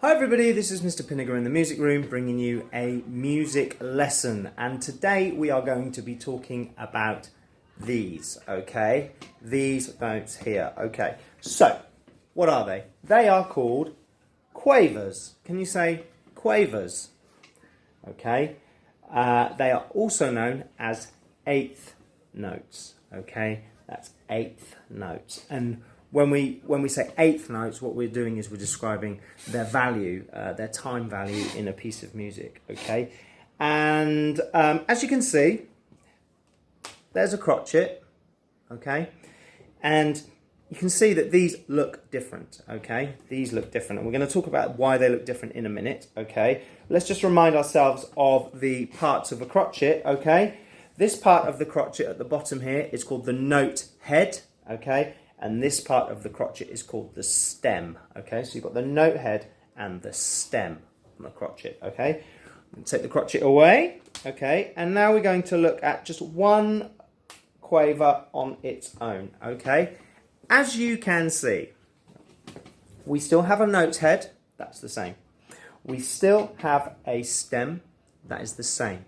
Hi everybody, this is Mr. Pinniger in the music room bringing you a music lesson, and today we are going to be talking about these, okay? These notes here, okay? So, what are they? They are called quavers. Can you say quavers? Okay? They are also known as eighth notes, okay? That's eighth notes. And when we say eighth notes, what we're doing is we're describing their value, their time value in a piece of music, okay? And as you can see, there's a crotchet, okay? And you can see that these look different, okay? These look different, and we're going to talk about why they look different in a minute, okay? Let's just remind ourselves of the parts of a crotchet, okay? This part of the crotchet at the bottom here is called the note head, okay? And this part of the crotchet is called the stem, okay? So you've got the note head and the stem on the crotchet, okay? Take the crotchet away, okay? And now we're going to look at just one quaver on its own, okay? As you can see, we still have a note head, that's the same. We still have a stem, that is the same,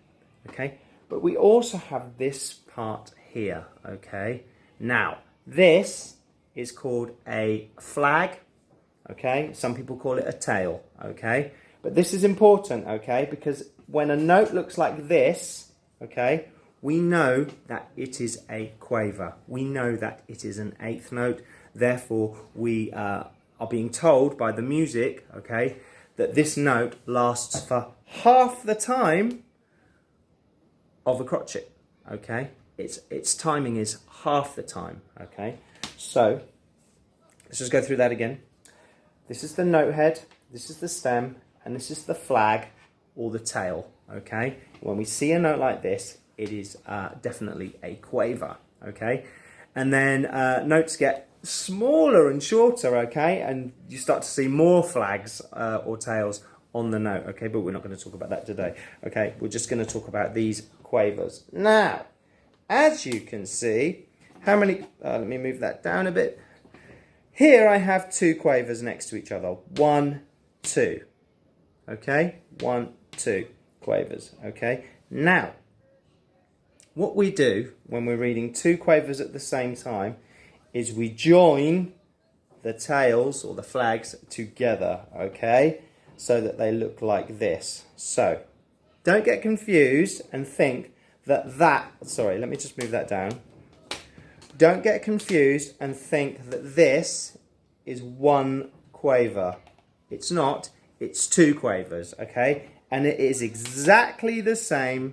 okay? But we also have this part here, okay? Now, this is called a flag, okay? Some people call it a tail, okay? But this is important, okay? Because when a note looks like this, okay, we know that it is a quaver. We know that it is an eighth note. Therefore, we are being told by the music, okay, that this note lasts for half the time of a crotchet, okay? Its timing is half the time, okay? So, let's just go through that again. This is the note head, this is the stem, and this is the flag or the tail, okay? When we see a note like this, it is definitely a quaver, okay? And then notes get smaller and shorter, okay? And you start to see more flags or tails on the note, okay? But we're not going to talk about that today, okay? We're just going to talk about these quavers. Now, as you can see, how many, let me move that down a bit. Here I have two quavers next to each other. 1, 2. Okay? 1, 2 quavers. Okay? Now, what we do when we're reading two quavers at the same time is we join the tails or the flags together. Okay? So that they look like this. So, don't get confused and think that, sorry, let me just move that down. Don't get confused and think that this is one quaver. It's not, it's two quavers, okay? And it is exactly the same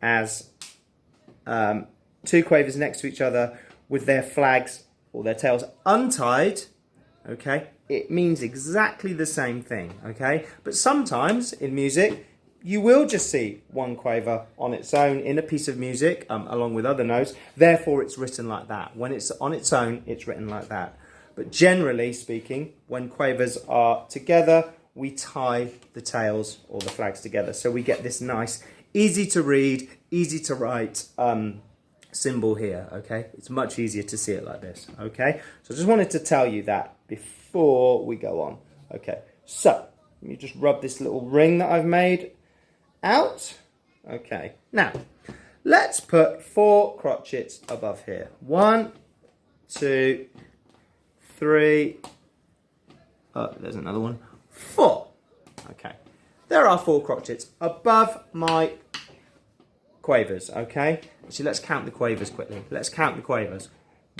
as two quavers next to each other with their flags or their tails untied, okay? It means exactly the same thing, okay? But sometimes in music, you will just see one quaver on its own in a piece of music along with other notes. Therefore, it's written like that. When it's on its own, it's written like that. But generally speaking, when quavers are together, we tie the tails or the flags together. So we get this nice, easy to read, easy to write symbol here, okay? It's much easier to see it like this, okay? So I just wanted to tell you that before we go on. Okay, so let me just rub this little ring that I've made out. Okay, now let's put 4 crotchets above here. 1, 2, 3, oh, there's another one, 4. Okay, there are 4 crotchets above my quavers, okay? Actually, let's count the quavers quickly. Let's count the quavers.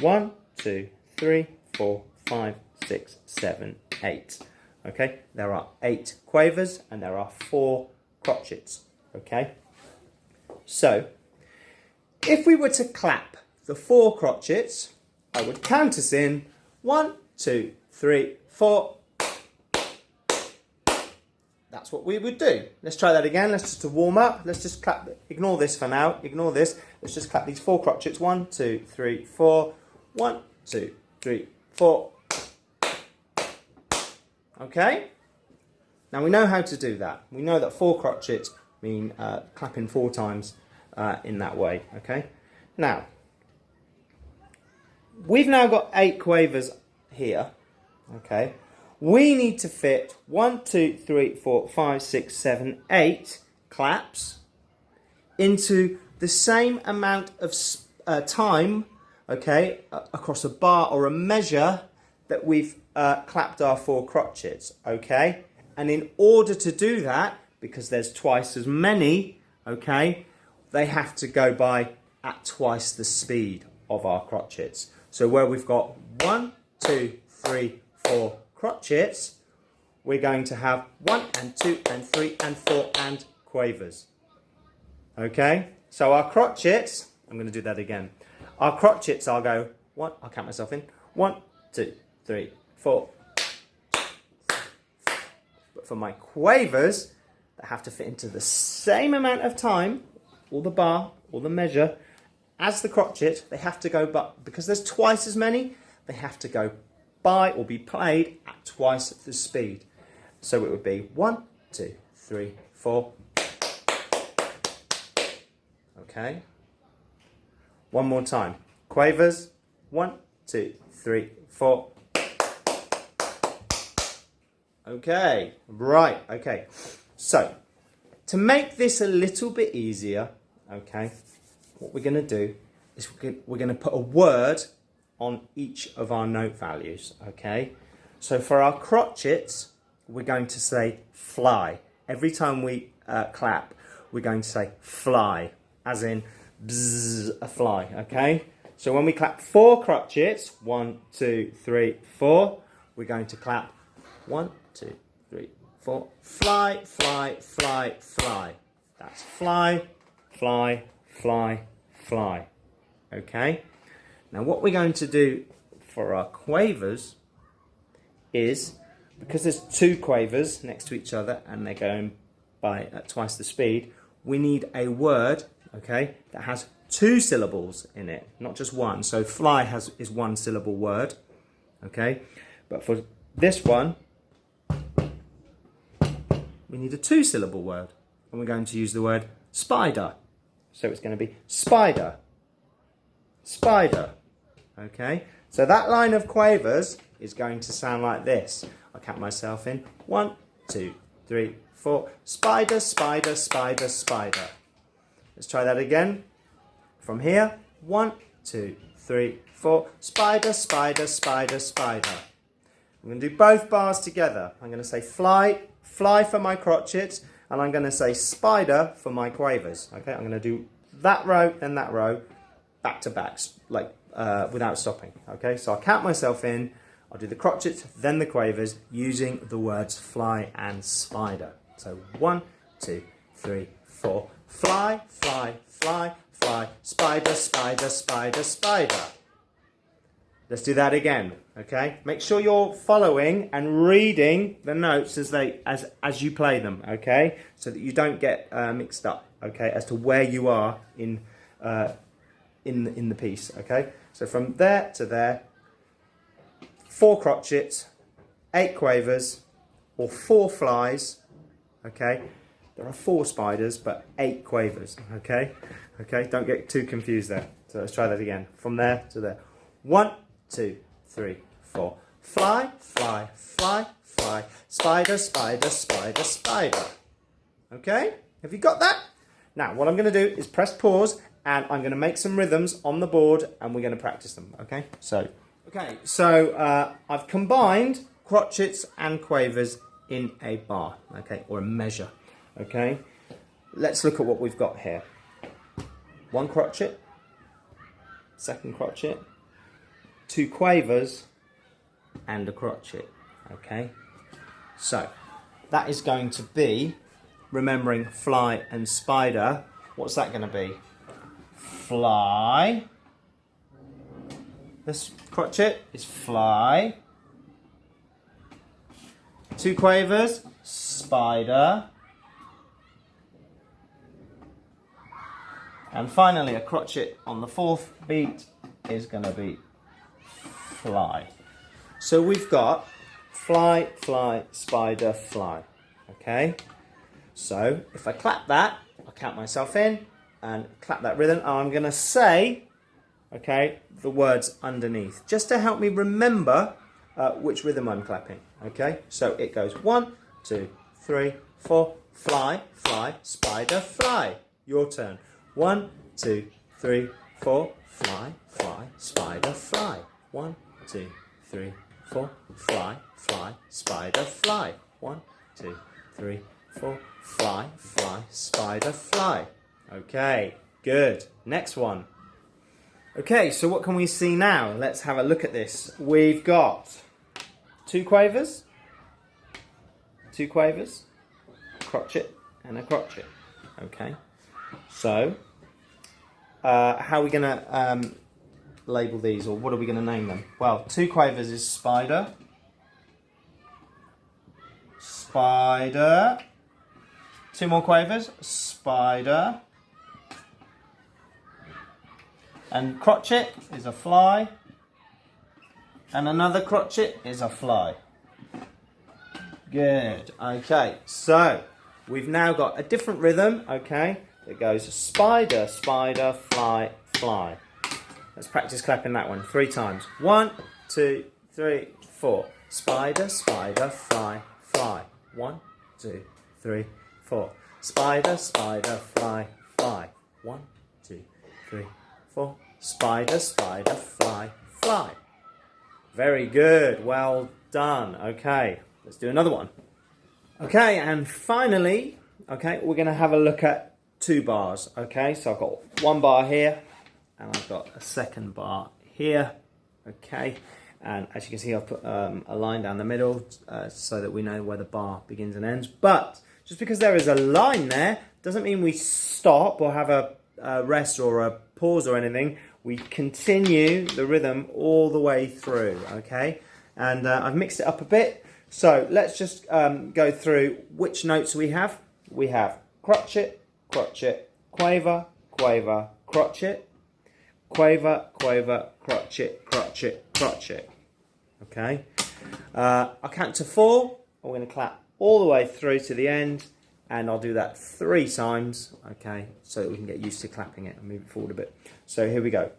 1, 2, 3, 4, 5, 6, 7, 8. Okay, there are 8 quavers and there are 4 crotchets, okay? So, if we were to clap the 4 crotchets, I would count us in 1, 2, 3, 4. That's what we would do. Let's try that again. Let's just to warm up. Let's just clap. Ignore this for now. Ignore this. Let's just clap these 4 crotchets. 1, 2, 3, 4. 1, 2, 3, 4. Okay? Now we know how to do that. We know that 4 crotchets mean clapping 4 times in that way. Okay? Now, we've now got 8 quavers here. Okay? we need to fit 1, 2, 3, 4, 5, 6, 7, 8 claps into the same amount of time, okay, across a bar or a measure that we've clapped our 4 crotchets, okay? And in order to do that, because there's twice as many, okay, they have to go by at twice the speed of our crotchets. So where we've got 1, 2, 3, 4 crotchets, we're going to have 1 and 2 and 3 and 4 and quavers. Okay, so our crotchets, I'm going to do that again. Our crotchets, I'll go 1, I'll count myself in, 1, 2, 3, 4. But for my quavers, that have to fit into the same amount of time, or the bar, or the measure, as the crotchet, they have to go, but because there's twice as many, they have to go by or be played at twice the speed. So it would be 1, 2, 3, 4. Okay. One more time. Quavers. 1, 2, 3, 4. Okay. Right. Okay. So, to make this a little bit easier, okay, what we're going to do is we're going to put a word on each of our note values, okay? So for our crotchets, we're going to say fly. Every time we clap, we're going to say fly, as in bzzz, a fly, okay? So when we clap 4 crotchets, 1, 2, 3, 4, we're going to clap 1, 2, 3, 4, fly, fly, fly, fly. That's fly, fly, fly, fly. Okay? Now what we're going to do for our quavers is, because there's 2 quavers next to each other and they're going by at twice the speed, we need a word, okay, that has 2 syllables in it, not just 1. So fly is 1 syllable word, okay? But for this one, we need a 2 syllable word. And we're going to use the word spider. So it's going to be spider, spider, okay? So that line of quavers is going to sound like this. I'll count myself in. 1, 2, 3, 4. Spider, spider, spider, spider. Let's try that again. From here. 1, 2, 3, 4. Spider, spider, spider, spider. I'm going to do both bars together. I'm going to say fly, fly for my crotchets, and I'm going to say spider for my quavers. Okay, I'm going to do that row, then that row, back to back, like without stopping. Okay, so I'll count myself in. I'll do the crotchets, then the quavers, using the words fly and spider. So 1, 2, 3, 4. Fly, fly, fly, fly. Spider, spider, spider, spider. Let's do that again. Okay. Make sure you're following and reading the notes as you play them. Okay, so that you don't get mixed up. Okay, as to where you are in the piece. Okay. So from there to there. 4 crotchets, 8 quavers, or 4 flies, okay? There are 4 spiders, but 8 quavers, okay? Okay, don't get too confused there. So let's try that again. From there to there. 1, 2, 3, 4. Fly, fly, fly, fly. Spider, spider, spider, spider. Okay? Have you got that? Now, what I'm going to do is press pause, and I'm going to make some rhythms on the board, and we're going to practice them, okay? Okay, so I've combined crotchets and quavers in a bar, okay, or a measure, okay? Let's look at what we've got here. 1 crotchet, 2nd crotchet, 2 quavers, and a crotchet, okay? So, that is going to be, remembering fly and spider, what's that going to be? Fly. This crotchet is fly. 2 quavers, spider. And finally, a crotchet on the 4th beat is going to be fly. So we've got fly, fly, spider, fly. Okay? So if I clap that, I'll count myself in and clap that rhythm. And I'm going to say, okay, the words underneath, just to help me remember which rhythm I'm clapping. Okay, so it goes 1, 2, 3, 4, fly, fly, spider, fly. Your turn. 1, 2, 3, 4, fly, fly, spider, fly. 1, 2, 3, 4, fly, fly, spider, fly. 1, 2, 3, 4, fly, fly, spider, fly. Okay, good. Next one. Okay, so what can we see now? Let's have a look at this. We've got 2 quavers, crotchet, and a crotchet. Okay, so how are we going to label these, or what are we going to name them? Well, 2 quavers is spider, spider. 2 more quavers, spider. And crotchet is a fly. And another crotchet is a fly. Good. Okay, so we've now got a different rhythm, okay, that goes spider, spider, fly, fly. Let's practice clapping that one 3 times. 1, 2, 3, 4. Spider, spider, fly, fly. 1, 2, 3, 4. Spider, spider, fly, fly. 1, 2, 3, 4. Spider, spider, fly, fly. Very good. Well done. Okay, let's do another one. Okay, and finally, okay, we're going to have a look at 2 bars. Okay, so I've got 1 bar here, and I've got a 2nd bar here. Okay, and as you can see, I've put a line down the middle so that we know where the bar begins and ends. But just because there is a line there doesn't mean we stop or have a rest or a pause or anything. We continue the rhythm all the way through, okay? And I've mixed it up a bit. So let's just go through which notes we have. We have crotchet, crotchet, quaver, quaver, crotchet, quaver, quaver, crotchet, crotchet, crotchet. Okay? I'll count to 4. I'm going to clap all the way through to the end. And I'll do that 3 times, okay, so that we can get used to clapping it and move it forward a bit. So here we go.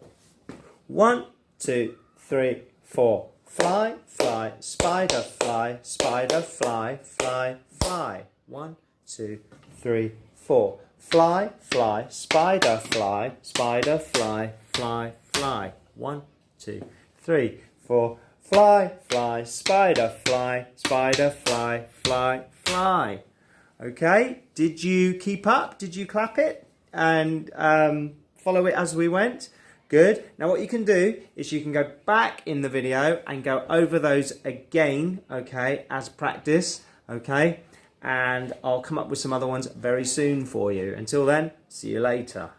1, 2, 3, 4. Fly, fly, spider, fly, spider, fly, fly, fly. 1, 2, 3, 4. Fly, fly, spider, fly, spider, fly, fly, fly. 1, 2, 3, 4. Fly, fly, spider, fly, spider, fly, fly, fly. Okay, did you keep up? Did you clap it and follow it as we went? Good. Now what you can do is you can go back in the video and go over those again, okay, as practice, okay? And I'll come up with some other ones very soon for you. Until then, see you later.